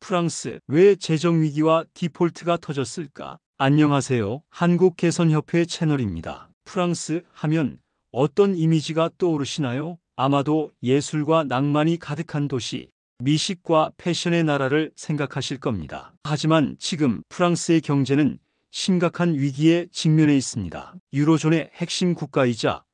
프랑스, 왜 재정위기와 디폴트가 터졌을까? 안녕하세요. 한국개선협회 채널입니다. 프랑스 하면 어떤 이미지가 떠오르시나요? 아마도 예술과 낭만이 가득한 도시, 미식과 패션의 나라를 생각하실 겁니다. 하지만 지금 프랑스의 경제는 심각한 위기에 직면해 있습니다. 유로존의 핵심 국가이자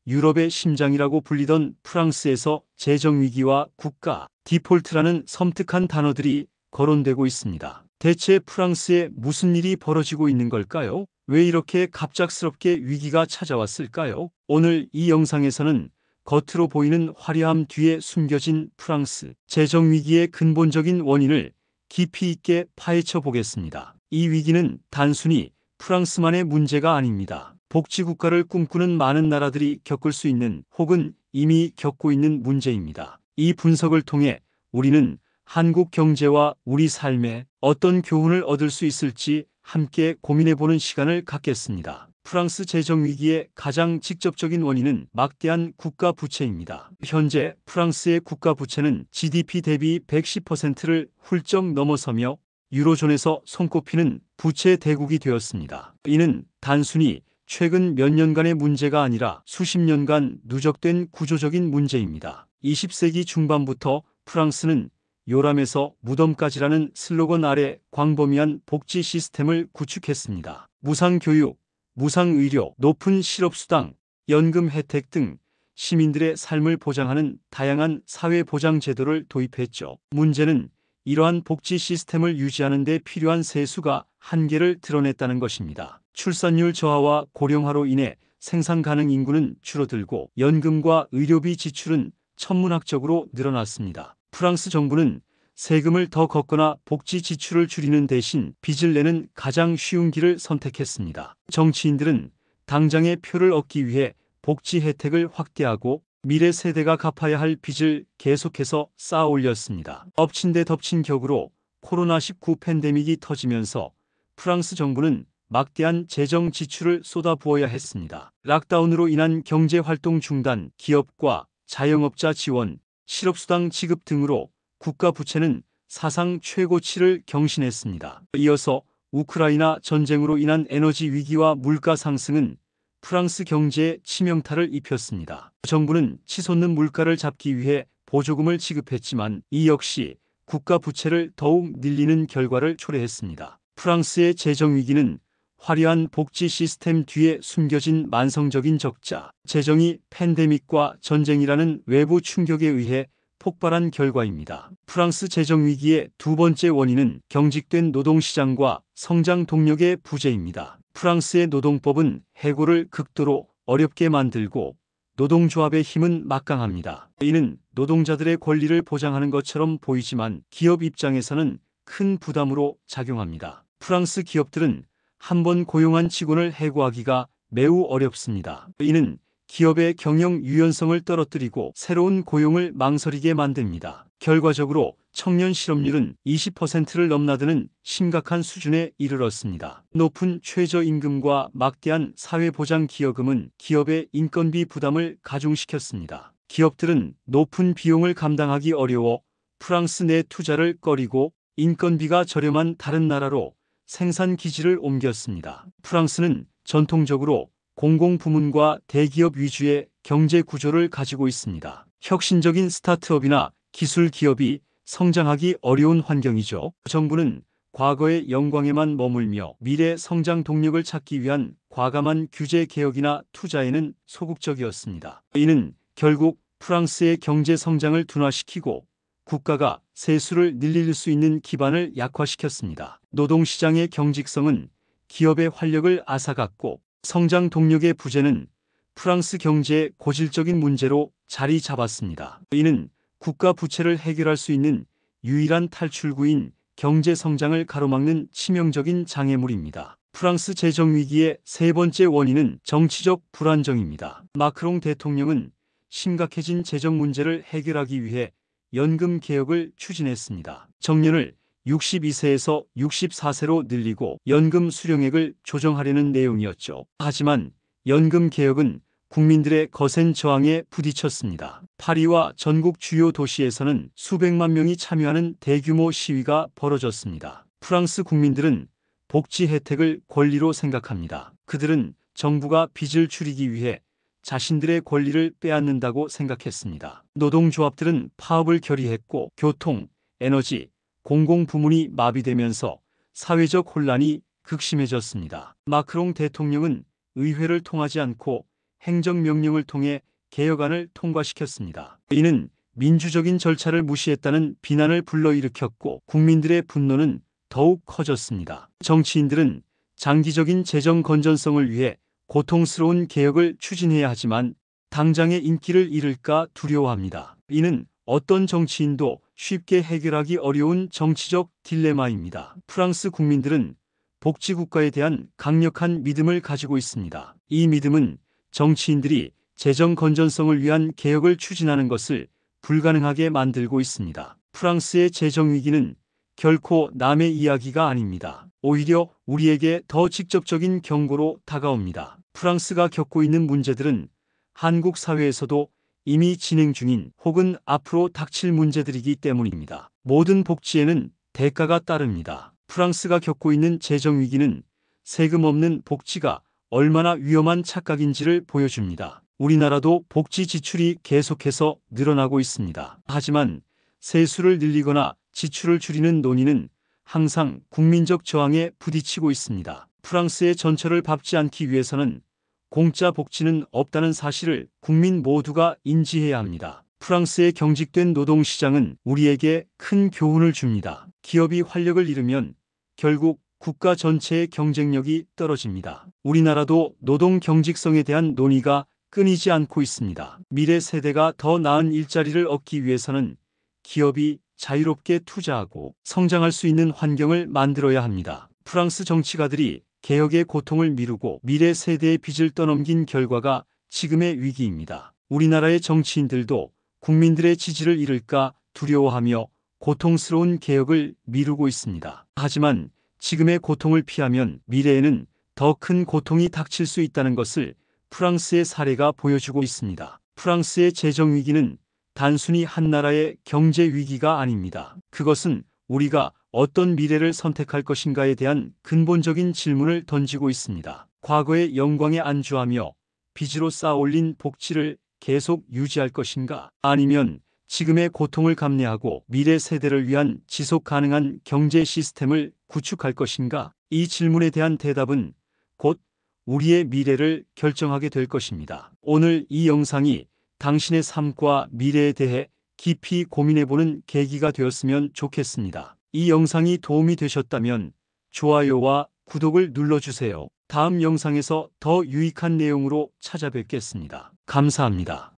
유럽의 심장이라고 불리던 프랑스에서 재정위기와 국가 디폴트라는 섬뜩한 단어들이 거론되고 있습니다. 대체 프랑스에 무슨 일이 벌어지고 있는 걸까요? 왜 이렇게 갑작스럽게 위기가 찾아왔을까요? 오늘 이 영상에서는 겉으로 보이는 화려함 뒤에 숨겨진 프랑스 재정위기의 근본적인 원인을 깊이 있게 파헤쳐 보겠습니다. 이 위기는 단순히 프랑스만의 문제가 아닙니다. 복지국가를 꿈꾸는 많은 나라들이 겪을 수 있는 혹은 이미 겪고 있는 문제입니다. 이 분석을 통해 우리는 한국 경제와 우리 삶에 어떤 교훈을 얻을 수 있을지 함께 고민해보는 시간을 갖겠습니다. 프랑스 재정위기의 가장 직접적인 원인은 막대한 국가 부채입니다. 현재 프랑스의 국가 부채는 GDP 대비 110%를 훌쩍 넘어서며 유로존에서 손꼽히는 부채 대국이 되었습니다. 이는 단순히 최근 몇 년간의 문제가 아니라 수십 년간 누적된 구조적인 문제입니다. 20세기 중반부터 프랑스는 요람에서 무덤까지라는 슬로건 아래 광범위한 복지 시스템을 구축했습니다. 무상교육, 무상의료, 높은 실업수당, 연금 혜택 등 시민들의 삶을 보장하는 다양한 사회보장 제도를 도입했죠. 문제는 이러한 복지 시스템을 유지하는 데 필요한 세수가 한계를 드러냈다는 것입니다. 출산율 저하와 고령화로 인해 생산 가능 인구는 줄어들고 연금과 의료비 지출은 천문학적으로 늘어났습니다. 프랑스 정부는 세금을 더 걷거나 복지 지출을 줄이는 대신 빚을 내는 가장 쉬운 길을 선택했습니다. 정치인들은 당장의 표를 얻기 위해 복지 혜택을 확대하고 미래 세대가 갚아야 할 빚을 계속해서 쌓아 올렸습니다. 엎친 데 덮친 격으로 코로나19 팬데믹이 터지면서 프랑스 정부는 막대한 재정 지출을 쏟아부어야 했습니다. 락다운으로 인한 경제활동 중단, 기업과 자영업자 지원, 실업수당 지급 등으로 국가 부채는 사상 최고치를 경신했습니다. 이어서 우크라이나 전쟁으로 인한 에너지 위기와 물가 상승은 프랑스 경제에 치명타를 입혔습니다. 정부는 치솟는 물가를 잡기 위해 보조금을 지급했지만 이 역시 국가 부채를 더욱 늘리는 결과를 초래했습니다. 프랑스의 재정 위기는 화려한 복지 시스템 뒤에 숨겨진 만성적인 적자, 재정이 팬데믹과 전쟁이라는 외부 충격에 의해 폭발한 결과입니다. 프랑스 재정 위기의 두 번째 원인은 경직된 노동시장과 성장 동력의 부재입니다. 프랑스의 노동법은 해고를 극도로 어렵게 만들고 노동조합의 힘은 막강합니다. 이는 노동자들의 권리를 보장하는 것처럼 보이지만 기업 입장에서는 큰 부담으로 작용합니다. 프랑스 기업들은 한 번 고용한 직원을 해고하기가 매우 어렵습니다. 이는 기업의 경영 유연성을 떨어뜨리고 새로운 고용을 망설이게 만듭니다. 결과적으로 청년 실업률은 20%를 넘나드는 심각한 수준에 이르렀습니다. 높은 최저임금과 막대한 사회보장 기여금은 기업의 인건비 부담을 가중시켰습니다. 기업들은 높은 비용을 감당하기 어려워 프랑스 내 투자를 꺼리고 인건비가 저렴한 다른 나라로 생산 기지를 옮겼습니다. 프랑스는 전통적으로 공공부문과 대기업 위주의 경제 구조를 가지고 있습니다. 혁신적인 스타트업이나 기술 기업이 성장하기 어려운 환경이죠. 정부는 과거의 영광에만 머물며 미래 성장 동력을 찾기 위한 과감한 규제 개혁이나 투자에는 소극적이었습니다. 이는 결국 프랑스의 경제 성장을 둔화시키고 국가가 세수를 늘릴 수 있는 기반을 약화시켰습니다. 노동시장의 경직성은 기업의 활력을 앗아갔고 성장 동력의 부재는 프랑스 경제의 고질적인 문제로 자리 잡았습니다. 이는 국가 부채를 해결할 수 있는 유일한 탈출구인 경제 성장을 가로막는 치명적인 장애물입니다. 프랑스 재정 위기의 세 번째 원인은 정치적 불안정입니다. 마크롱 대통령은 심각해진 재정 문제를 해결하기 위해 연금 개혁을 추진했습니다. 정년을 62세에서 64세로 늘리고 연금 수령액을 조정하려는 내용이었죠. 하지만 연금 개혁은 국민들의 거센 저항에 부딪혔습니다. 파리와 전국 주요 도시에서는 수백만 명이 참여하는 대규모 시위가 벌어졌습니다. 프랑스 국민들은 복지 혜택을 권리로 생각합니다. 그들은 정부가 빚을 줄이기 위해 자신들의 권리를 빼앗는다고 생각했습니다. 노동조합들은 파업을 결의했고 교통, 에너지, 공공부문이 마비되면서 사회적 혼란이 극심해졌습니다. 마크롱 대통령은 의회를 통하지 않고 행정명령을 통해 개혁안을 통과시켰습니다. 이는 민주적인 절차를 무시했다는 비난을 불러일으켰고 국민들의 분노는 더욱 커졌습니다. 정치인들은 장기적인 재정 건전성을 위해 고통스러운 개혁을 추진해야 하지만 당장의 인기를 잃을까 두려워합니다. 이는 어떤 정치인도 쉽게 해결하기 어려운 정치적 딜레마입니다. 프랑스 국민들은 복지국가에 대한 강력한 믿음을 가지고 있습니다. 이 믿음은 정치인들이 재정 건전성을 위한 개혁을 추진하는 것을 불가능하게 만들고 있습니다. 프랑스의 재정 위기는 결코 남의 이야기가 아닙니다. 오히려 우리에게 더 직접적인 경고로 다가옵니다. 프랑스가 겪고 있는 문제들은 한국 사회에서도 이미 진행 중인 혹은 앞으로 닥칠 문제들이기 때문입니다. 모든 복지에는 대가가 따릅니다. 프랑스가 겪고 있는 재정 위기는 세금 없는 복지가 얼마나 위험한 착각인지를 보여줍니다. 우리나라도 복지 지출이 계속해서 늘어나고 있습니다. 하지만 세수를 늘리거나 지출을 줄이는 논의는 항상 국민적 저항에 부딪히고 있습니다. 프랑스의 전철을 밟지 않기 위해서는 공짜 복지는 없다는 사실을 국민 모두가 인지해야 합니다. 프랑스의 경직된 노동시장은 우리에게 큰 교훈을 줍니다. 기업이 활력을 잃으면 결국 국가 전체의 경쟁력이 떨어집니다. 우리나라도 노동 경직성에 대한 논의가 끊이지 않고 있습니다. 미래 세대가 더 나은 일자리를 얻기 위해서는 기업이 자유롭게 투자하고 성장할 수 있는 환경을 만들어야 합니다. 프랑스 정치가들이 개혁의 고통을 미루고 미래 세대의 빚을 떠넘긴 결과가 지금의 위기입니다. 우리나라의 정치인들도 국민들의 지지를 잃을까 두려워하며 고통스러운 개혁을 미루고 있습니다. 하지만 지금의 고통을 피하면 미래에는 더 큰 고통이 닥칠 수 있다는 것을 프랑스의 사례가 보여주고 있습니다. 프랑스의 재정 위기는 단순히 한 나라의 경제 위기가 아닙니다. 그것은 우리가 어떤 미래를 선택할 것인가에 대한 근본적인 질문을 던지고 있습니다. 과거의 영광에 안주하며 빚으로 쌓아올린 복지를 계속 유지할 것인가? 아니면 지금의 고통을 감내하고 미래 세대를 위한 지속 가능한 경제 시스템을 구축할 것인가? 이 질문에 대한 대답은 곧 우리의 미래를 결정하게 될 것입니다. 오늘 이 영상이 당신의 삶과 미래에 대해 깊이 고민해보는 계기가 되었으면 좋겠습니다. 이 영상이 도움이 되셨다면 좋아요와 구독을 눌러주세요. 다음 영상에서 더 유익한 내용으로 찾아뵙겠습니다. 감사합니다.